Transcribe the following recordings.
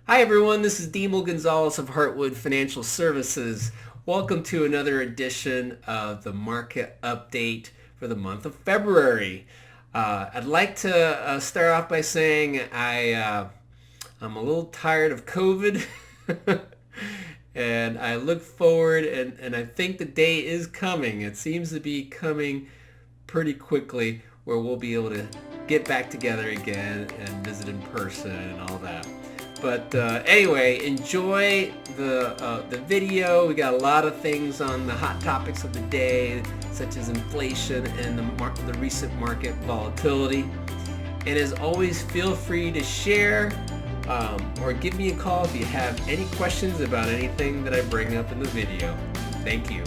Hi everyone, this is Demel Gonzalez of Heartwood Financial Services. Welcome to another edition of the market update for the month of February. I'd like to start off by saying I'm a little tired of COVID and I look forward and I think the day is coming. It seems to be coming pretty quickly where we'll be able to get back together again and visit in person and all that. But anyway, enjoy the video. We got a lot of things on the hot topics of the day, such as inflation and the recent market volatility. And as always, feel free to share or give me a call if you have any questions about anything that I bring up in the video. Thank you.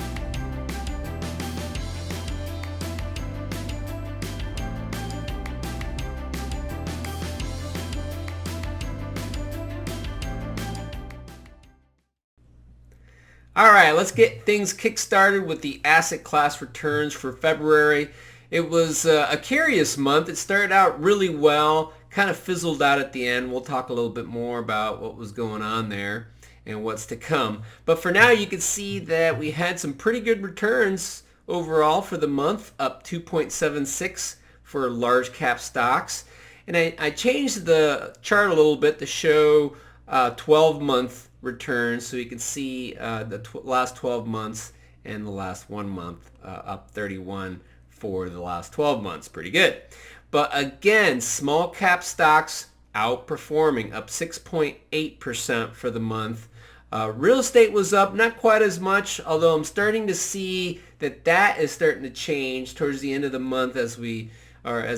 All right, let's get things kick-started with the asset class returns for February. It was a curious month. It started out really well, kind of fizzled out at the end. We'll talk a little bit more about what was going on there and what's to come. But for now, you can see that we had some pretty good returns overall for the month, up 2.76 for large cap stocks. And I changed the chart a little bit to show 12-month returns so you can see the last 12 months and the last 1 month, up 31 for the last 12 months. Pretty good. But again, small cap stocks outperforming, up 6.8% for the month. Real estate was up, not quite as much, although I'm starting to see that is starting to change towards the end of the month as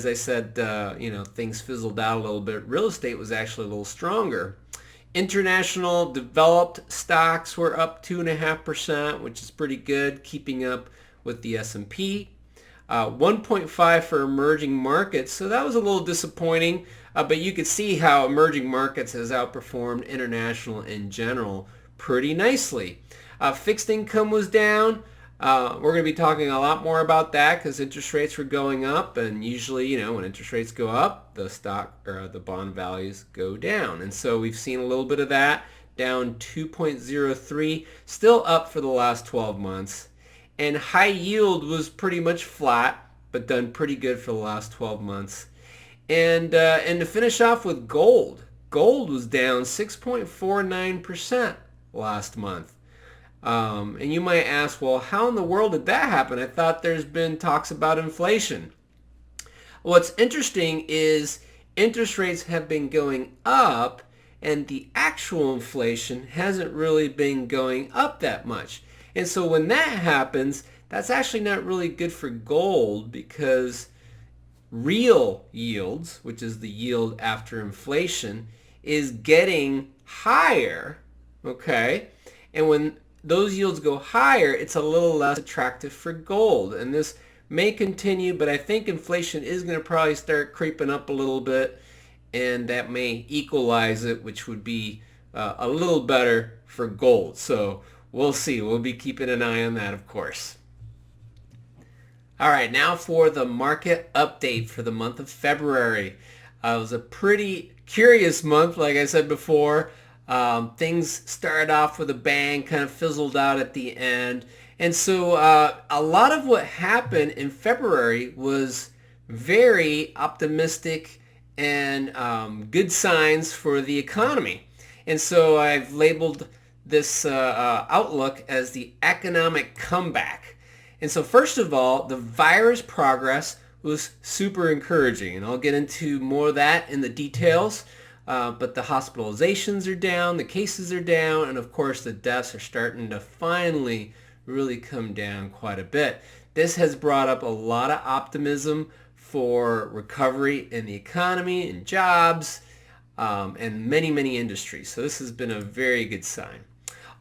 I said, things fizzled out a little bit. Real estate was actually a little stronger. International developed stocks were up 2.5%, which is pretty good, keeping up with the S&P. 1.5 for emerging markets, so that was a little disappointing, but you could see how emerging markets has outperformed international in general pretty nicely. Fixed income was down. We're going to be talking a lot more about that because interest rates were going up, and usually, when interest rates go up, the stock or the bond values go down. And so we've seen a little bit of that, down 2.03, still up for the last 12 months. And high yield was pretty much flat, but done pretty good for the last 12 months. And to finish off with gold was down 6.49% last month. And you might ask, well, how in the world did that happen? I thought there's been talks about inflation. What's interesting is interest rates have been going up and the actual inflation hasn't really been going up that much. And so when that happens, that's actually not really good for gold because real yields, which is the yield after inflation, is getting higher, okay? And when those yields go higher, it's a little less attractive for gold. And this may continue, but I think inflation is going to probably start creeping up a little bit, and that may equalize it, which would be a little better for gold. So we'll see. We'll be keeping an eye on that, of course. All right, now for the market update for the month of February. It was a pretty curious month, like I said before. Things started off with a bang, kind of fizzled out at the end. And so a lot of what happened in February was very optimistic and good signs for the economy. And so I've labeled this outlook as the economic comeback. And so first of all, the virus progress was super encouraging. And I'll get into more of that in the details. But the hospitalizations are down, the cases are down, and of course the deaths are starting to finally really come down quite a bit. This has brought up a lot of optimism for recovery in the economy and jobs and many, many industries. So this has been a very good sign.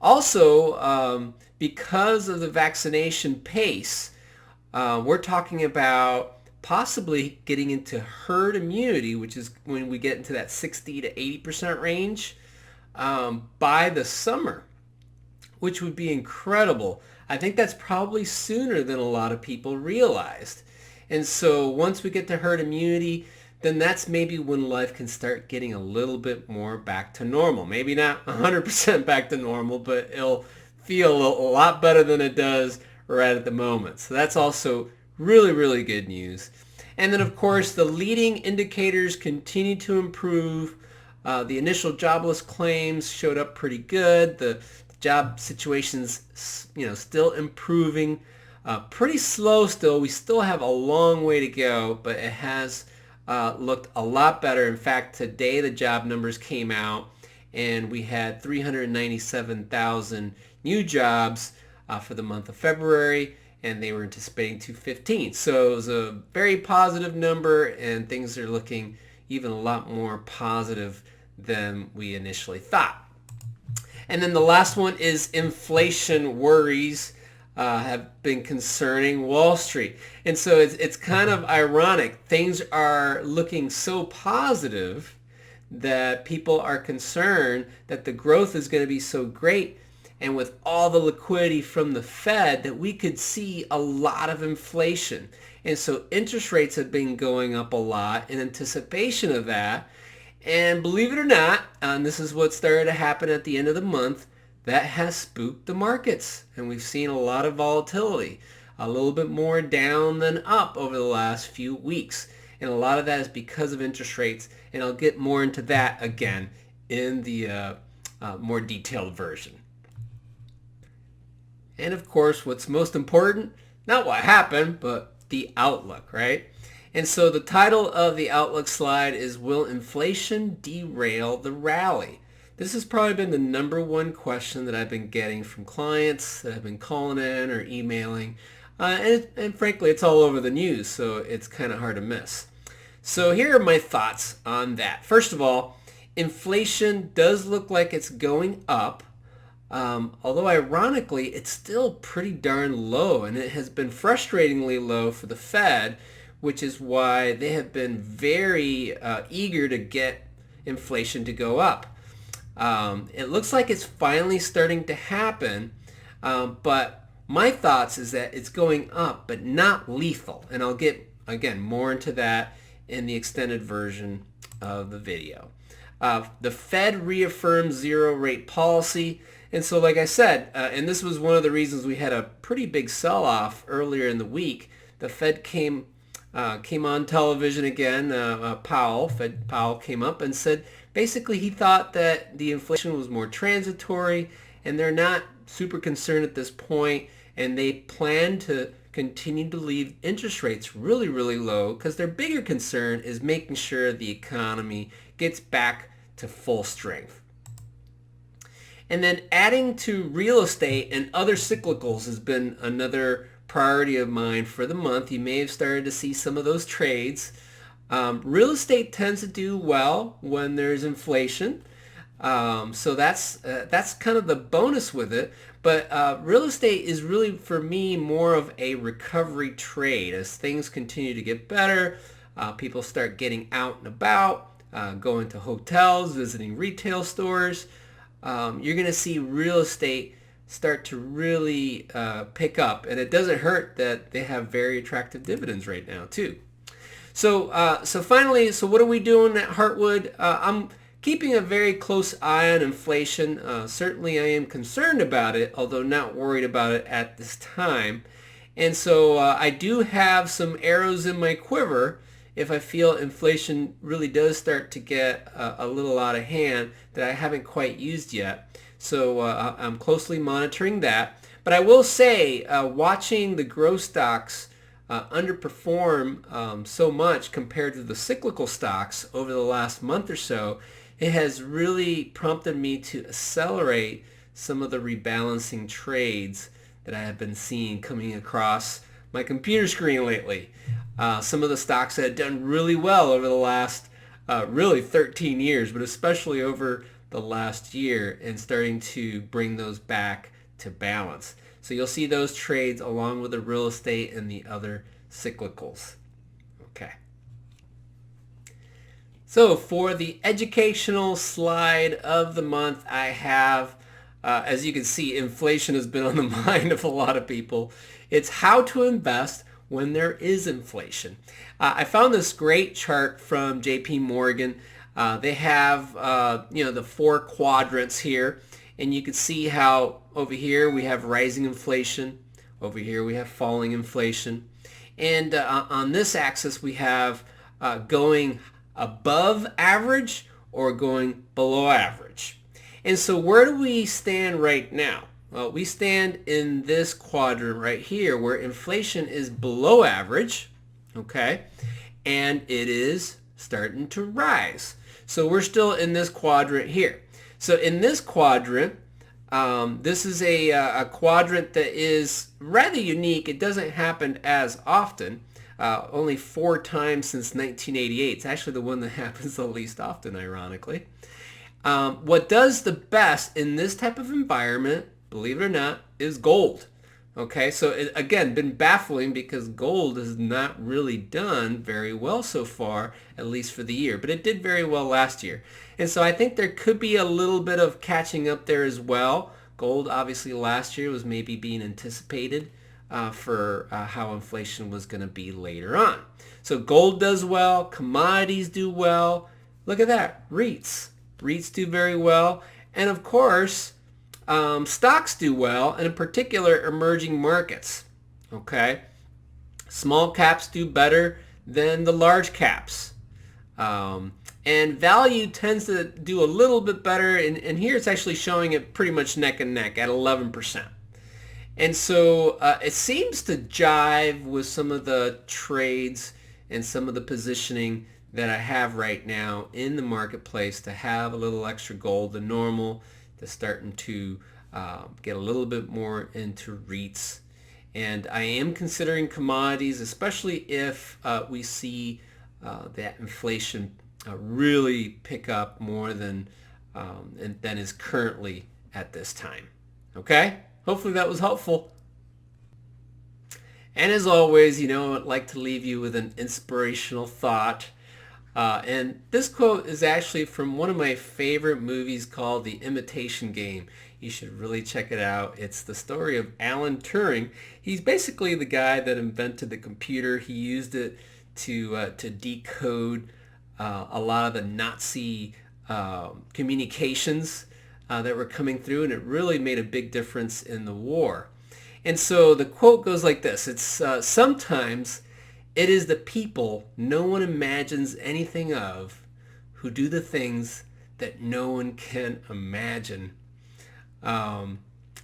Also, because of the vaccination pace, we're talking about possibly getting into herd immunity, which is when we get into that 60 to 80% range by the summer, which would be incredible. I think that's probably sooner than a lot of people realized. And so once we get to herd immunity, then that's maybe when life can start getting a little bit more back to normal. Maybe not 100% back to normal, but it'll feel a lot better than it does right at the moment. So that's also really, really good news. And then, of course, the leading indicators continue to improve. The initial jobless claims showed up pretty good. The job situation's, still improving. Pretty slow still. We still have a long way to go, but it has looked a lot better. In fact, today the job numbers came out, and we had 397,000 new jobs for the month of February, and they were anticipating 215. So it was a very positive number, and things are looking even a lot more positive than we initially thought. And then the last one is inflation worries have been concerning Wall Street. And so it's kind of ironic. Things are looking so positive that people are concerned that the growth is going to be so great, and with all the liquidity from the Fed, that we could see a lot of inflation. And so interest rates have been going up a lot in anticipation of that. And believe it or not, and this is what started to happen at the end of the month, that has spooked the markets. And we've seen a lot of volatility, a little bit more down than up over the last few weeks. And a lot of that is because of interest rates. And I'll get more into that again in the more detailed version. And of course, what's most important, not what happened, but the outlook, right? And so the title of the outlook slide is, Will Inflation Derail the Rally? This has probably been the number one question that I've been getting from clients that have been calling in or emailing. And frankly, it's all over the news, so it's kind of hard to miss. So here are my thoughts on that. First of all, inflation does look like it's going up. Although ironically, it's still pretty darn low, and it has been frustratingly low for the Fed, which is why they have been very eager to get inflation to go up. It looks like it's finally starting to happen, but my thoughts is that it's going up, but not lethal. And I'll get, again, more into that in the extended version of the video. The Fed reaffirms zero rate policy. And so, like I said, and this was one of the reasons we had a pretty big sell-off earlier in the week, the Fed came on television again. Fed Powell came up and said basically he thought that the inflation was more transitory, and they're not super concerned at this point, and they plan to continue to leave interest rates really, really low, because their bigger concern is making sure the economy gets back to full strength. And then adding to real estate and other cyclicals has been another priority of mine for the month. You may have started to see some of those trades. Real estate tends to do well when there's inflation. So that's kind of the bonus with it. But real estate is really, for me, more of a recovery trade. As things continue to get better, people start getting out and about, going to hotels, visiting retail stores. You're going to see real estate start to really pick up. And it doesn't hurt that they have very attractive dividends right now, too. So finally, what are we doing at Heartwood? I'm keeping a very close eye on inflation. Certainly I am concerned about it, although not worried about it at this time. And so I do have some arrows in my quiver if I feel inflation really does start to get a little out of hand that I haven't quite used yet. So I'm closely monitoring that. But I will say, watching the growth stocks underperform so much compared to the cyclical stocks over the last month or so, it has really prompted me to accelerate some of the rebalancing trades that I have been seeing coming across my computer screen lately. Some of the stocks that had done really well over the last really 13 years, but especially over the last year, and starting to bring those back to balance. So you'll see those trades along with the real estate and the other cyclicals. Okay. So for the educational slide of the month, I have, as you can see, inflation has been on the mind of a lot of people. It's how to invest when there is inflation. I found this great chart from JP Morgan. They have the 4 quadrants here, and you can see how over here we have rising inflation, over here we have falling inflation, and on this axis we have going above average or going below average. And so where do we stand right now? Well, we stand in this quadrant right here where inflation is below average, okay, and it is starting to rise. So we're still in this quadrant here. So in this quadrant, this is a quadrant that is rather unique. It doesn't happen as often, only 4 times since 1988. It's actually the one that happens the least often, ironically. What does the best in this type of environment, believe it or not, is gold. Okay, so it, again, been baffling because gold has not really done very well so far, at least for the year, but it did very well last year. And so I think there could be a little bit of catching up there as well. Gold, obviously, last year was maybe being anticipated for how inflation was going to be later on. So gold does well, commodities do well. Look at that, REITs. REITs do very well. And of course, stocks do well, and in particular, emerging markets. Okay, small caps do better than the large caps, and value tends to do a little bit better. And here it's actually showing it pretty much neck and neck at 11%. And so it seems to jive with some of the trades and some of the positioning that I have right now in the marketplace to have a little extra gold than normal, to starting to get a little bit more into REITs. And I am considering commodities, especially if we see that inflation really pick up more than is currently at this time. Okay? Hopefully that was helpful. And as always, I'd like to leave you with an inspirational thought. And this quote is actually from one of my favorite movies called The Imitation Game. You should really check it out. It's the story of Alan Turing. He's basically the guy that invented the computer. He used it to decode a lot of the Nazi communications that were coming through, and it really made a big difference in the war. And so the quote goes like this. It's sometimes it is the people no one imagines anything of who do the things that no one can imagine.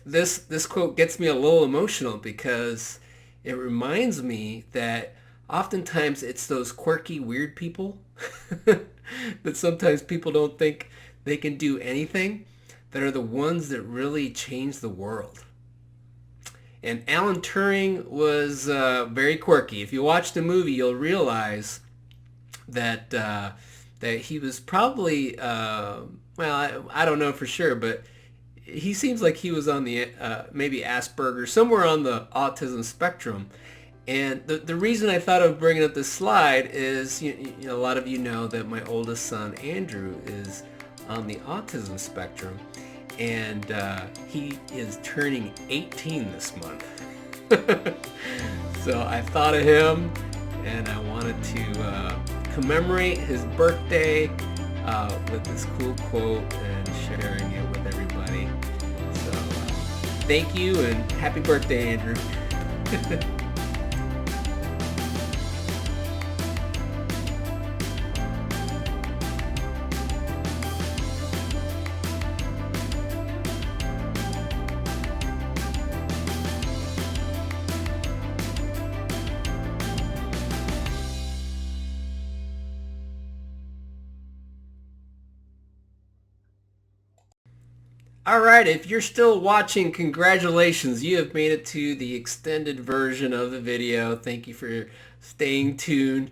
This quote gets me a little emotional because it reminds me that oftentimes it's those quirky, weird people that sometimes people don't think they can do anything that are the ones that really change the world. And Alan Turing was very quirky. If you watch the movie, you'll realize that he was probably, I don't know for sure, but he seems like he was on the maybe Asperger, somewhere on the autism spectrum. And the reason I thought of bringing up this slide is, a lot of you know that my oldest son, Andrew, is on the autism spectrum. And he is turning 18 this month. So I thought of him, and I wanted to commemorate his birthday with this cool quote and sharing it with everybody. So thank you, and happy birthday, Andrew. Alright, if you're still watching, congratulations. You have made it to the extended version of the video. Thank you for staying tuned.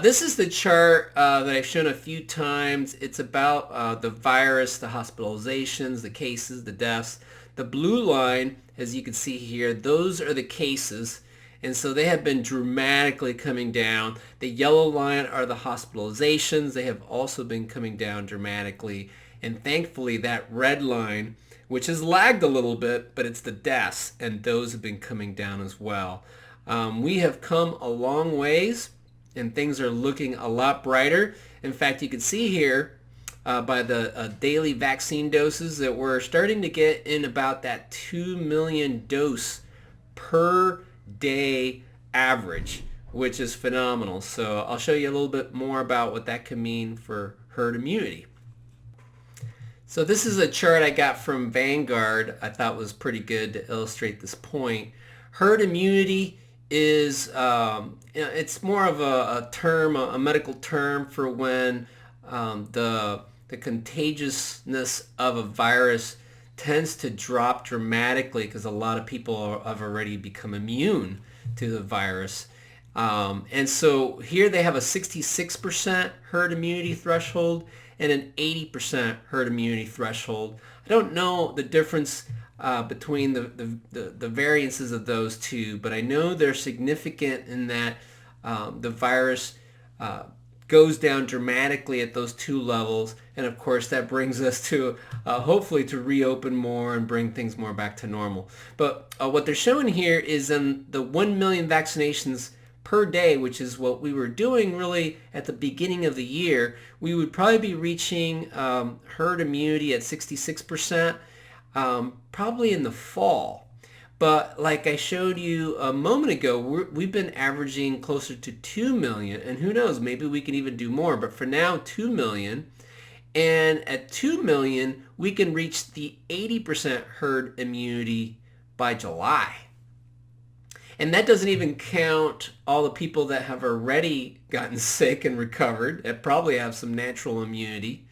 This is the chart that I've shown a few times. It's about the virus, the hospitalizations, the cases, the deaths. The blue line, as you can see here, those are the cases. And so they have been dramatically coming down. The yellow line are the hospitalizations. They have also been coming down dramatically. And thankfully that red line, which has lagged a little bit, but it's the deaths, and those have been coming down as well. We have come a long ways, and things are looking a lot brighter. In fact, you can see here by the daily vaccine doses that we're starting to get in about that 2 million dose per day average, which is phenomenal. So I'll show you a little bit more about what that can mean for herd immunity. So this is a chart I got from Vanguard. I thought was pretty good to illustrate this point. Herd immunity is it's more of a term, a medical term for when the contagiousness of a virus tends to drop dramatically because a lot of people have already become immune to the virus. And so here they have a 66% herd immunity threshold and an 80% herd immunity threshold. I don't know the difference between the variances of those two, but I know they're significant in that the virus goes down dramatically at those two levels, and of course that brings us to hopefully to reopen more and bring things more back to normal. But what they're showing here is in the 1 million vaccinations per day, which is what we were doing really at the beginning of the year, we would probably be reaching herd immunity at 66% probably in the fall. But like I showed you a moment ago, we've been averaging closer to 2 million, and who knows, maybe we can even do more. But for now, 2 million. And at 2 million, we can reach the 80% herd immunity by July. And that doesn't even count all the people that have already gotten sick and recovered and probably have some natural immunity.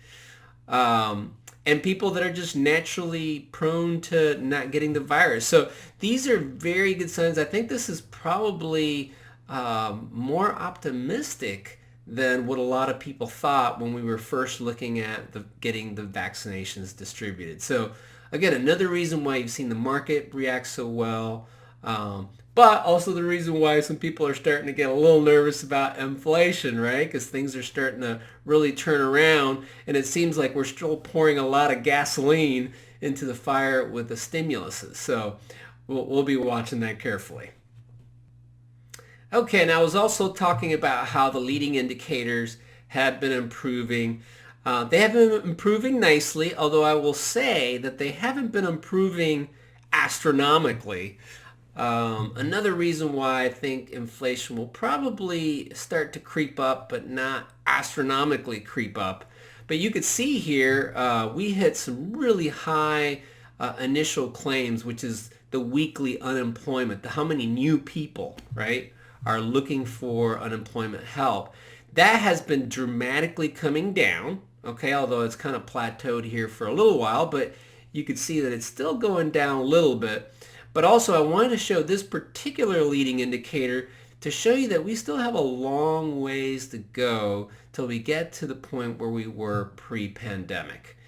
And people that are just naturally prone to not getting the virus. So these are very good signs. I think this is probably more optimistic than what a lot of people thought when we were first looking at getting the vaccinations distributed. So again, another reason why you've seen the market react so well. But also the reason why some people are starting to get a little nervous about inflation, right? Because things are starting to really turn around, and it seems like we're still pouring a lot of gasoline into the fire with the stimuluses. So we'll be watching that carefully. Okay, and I was also talking about how the leading indicators have been improving. They have been improving nicely, although I will say that they haven't been improving astronomically. Another reason why I think inflation will probably start to creep up, but not astronomically creep up. But you could see here, we hit some really high initial claims, which is the weekly unemployment, how many new people, right, are looking for unemployment help. That has been dramatically coming down, okay, although it's kind of plateaued here for a little while, but you could see that it's still going down a little bit. But also I wanted to show this particular leading indicator to show you that we still have a long ways to go till we get to the point where we were pre-pandemic.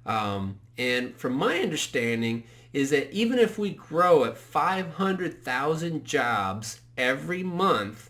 And from my understanding is that even if we grow at 500,000 jobs every month,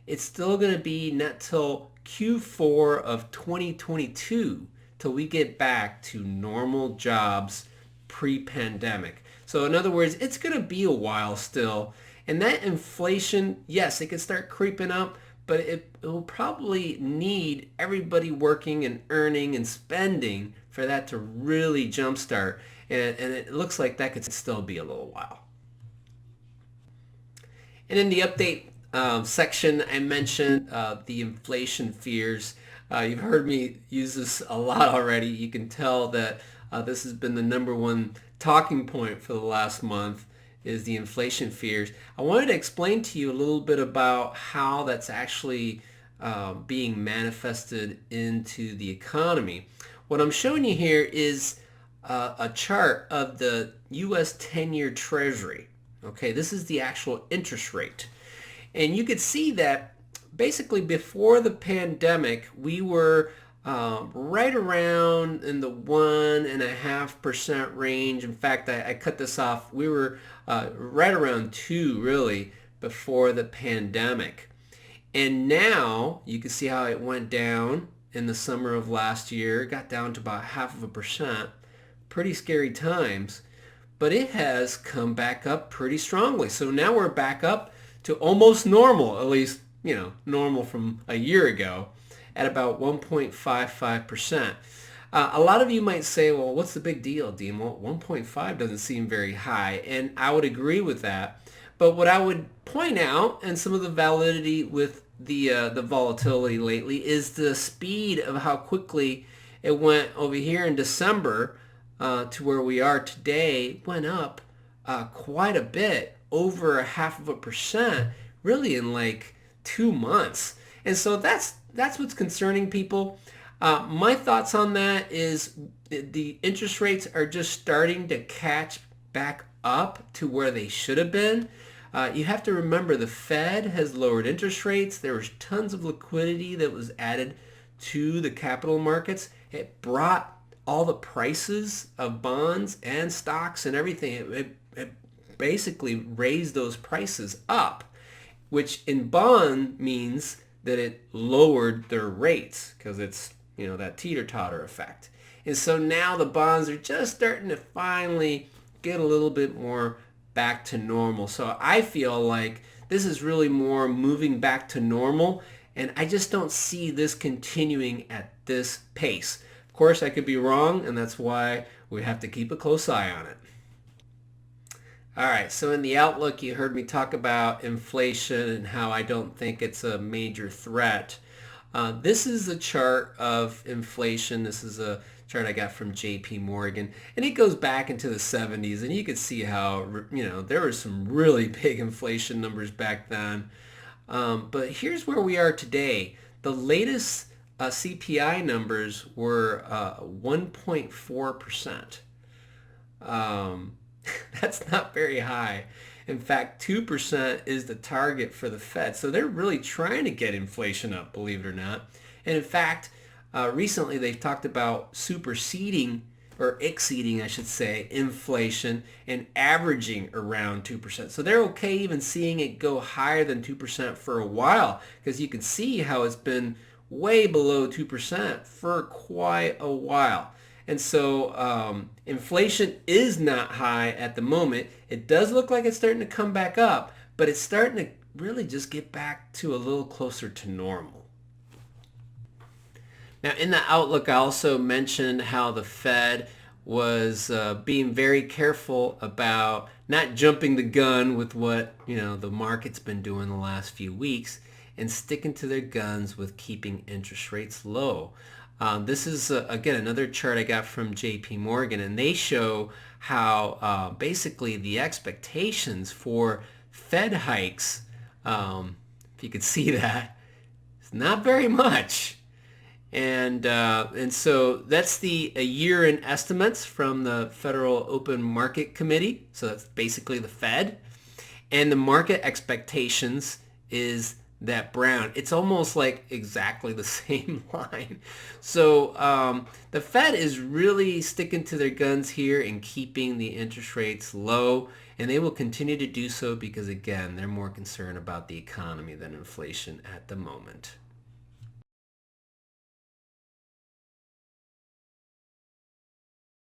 it's still going to be not till Q4 of 2022 till we get back to normal jobs pre-pandemic. So in other words, it's going to be a while still. And that inflation, yes, it can start creeping up, but it will probably need everybody working and earning and spending for that to really jumpstart. And it looks like that could still be a little while. And in the update section, I mentioned the inflation fears. You've heard me use this a lot already. You can tell that this has been the number one talking point for the last month is the inflation fears. I wanted to explain to you a little bit about how that's actually being manifested into the economy. What I'm showing you here is a chart of the U.S. 10-year Treasury. Okay, this is the actual interest rate. And you could see that basically before the pandemic, we were right around in the 1.5% range. In fact, I cut this off. We were right around 2 really before the pandemic. And now you can see how it went down in the summer of last year. It got down to about 0.5%. Pretty scary times. But it has come back up pretty strongly. So now we're back up to almost normal, at least, normal from a year ago, at about 1.55%. A lot of you might say, well, what's the big deal, Demel? 1.5 doesn't seem very high, and I would agree with that. But what I would point out, and some of the validity with the volatility lately, is the speed of how quickly it went over here in December to where we are today, went up quite a bit, over 0.5%, really in like 2 months. And so that's what's concerning people. My thoughts on that is the interest rates are just starting to catch back up to where they should have been. You have to remember the Fed has lowered interest rates. There was tons of liquidity that was added to the capital markets. It brought all the prices of bonds and stocks and everything. It basically raised those prices up, which in bond means that it lowered their rates because it's, that teeter-totter effect. And so now the bonds are just starting to finally get a little bit more back to normal. So I feel like this is really more moving back to normal, and I just don't see this continuing at this pace. Of course, I could be wrong, and that's why we have to keep a close eye on it. All right, so in the outlook, you heard me talk about inflation and how I don't think it's a major threat. This is a chart of inflation. This is a chart I got from JP Morgan, and it goes back into the 70s, and you can see how, there were some really big inflation numbers back then. But here's where we are today. The latest CPI numbers were 1.4%. That's not very high. In fact, 2% is the target for the Fed. So they're really trying to get inflation up, believe it or not. And in fact, recently they've talked about superseding, or exceeding, I should say, inflation and averaging around 2%. So they're okay even seeing it go higher than 2% for a while, because you can see how it's been way below 2% for quite a while. And so inflation is not high at the moment. It does look like it's starting to come back up, but it's starting to really just get back to a little closer to normal. Now, in the outlook, I also mentioned how the Fed was being very careful about not jumping the gun with what the market's been doing the last few weeks, and sticking to their guns with keeping interest rates low. This is, again, another chart I got from JP Morgan, and they show how basically the expectations for Fed hikes, if you could see that, it's not very much. And so that's the year-end estimates from the Federal Open Market Committee. So that's basically the Fed. And the market expectations is that brown. It's almost like exactly the same line. So the Fed is really sticking to their guns here and keeping the interest rates low, and they will continue to do so because, again, they're more concerned about the economy than inflation at the moment.